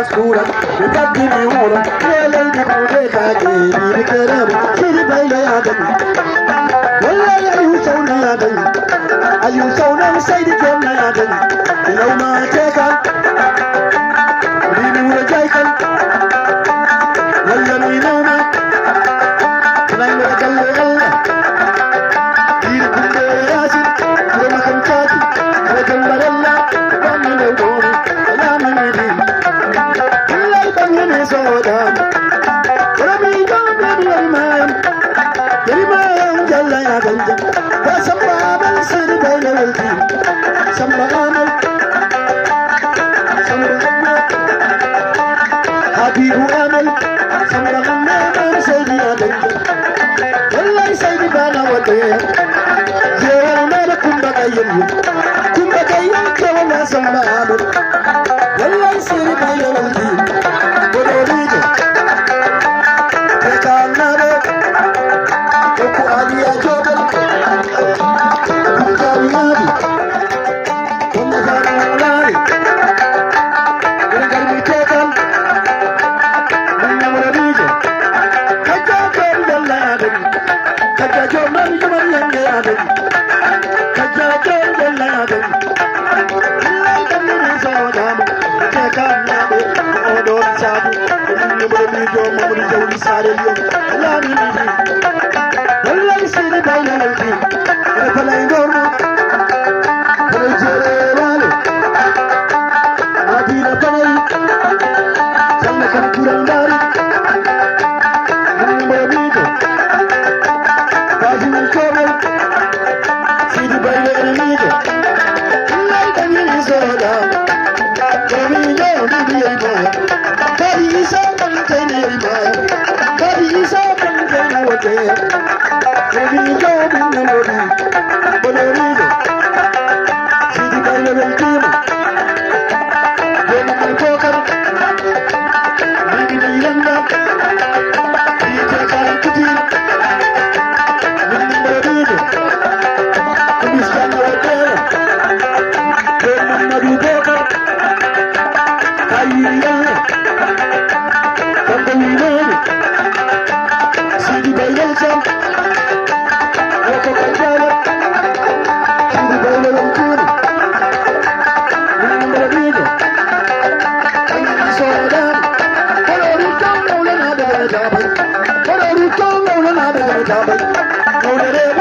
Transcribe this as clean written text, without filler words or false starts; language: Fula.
scura, mi fatti mi uno, e lei di pure caghi, mi richiederemo, si ribella a te. Wallahi ayuso na sai di jonna ya te. Yau ma te ka, ni wura jai kan. Walla mi nauna, nan da kalle Allah. Dir kunde yasi, ko makam chati, ko jambaralla, wanni ne doni, ala mi ni. Wallahi bangi ne soda. Rabi jamba di man. Yariman jalla ya ganja. Wasamba bal sir bayna walti. Samba amal. Samba Habibu amal. Samba amal sayyidi ya ganja. Wallahi sayyidi bana wate. Jewal mala kumba kayyum. Kumba kayyum kewala samba amal. Wallahi sir bayna walti. Bodorijo. Tekana Adia Jobel, Kujari, Kumazari, Gurgami Total, Namaradige, Kajajo Yaladen, Kajajo Mariaden, Kajajo Yaladen, Sodam, Tekanabe, Odon Sadi, Namaradio, Mamurijo, Sario, Lani. Wallahi sai da bayan alfi da falai gorma da jere wale madina falai sanna kan kuran dari mun babido kaji mun kobel sidi bayan almido wallahi da ni soda kami yo ni ba kadi isa kan kai ne ba kadi isa kan kai ne wate Baby, you're the melody, Bolero, see the kind of team. You're my poker, baby, the young up, you take out to tea. Bolero, come stand out there. You're my poker, Kayana, from the women, see the Bayelsa. Come on,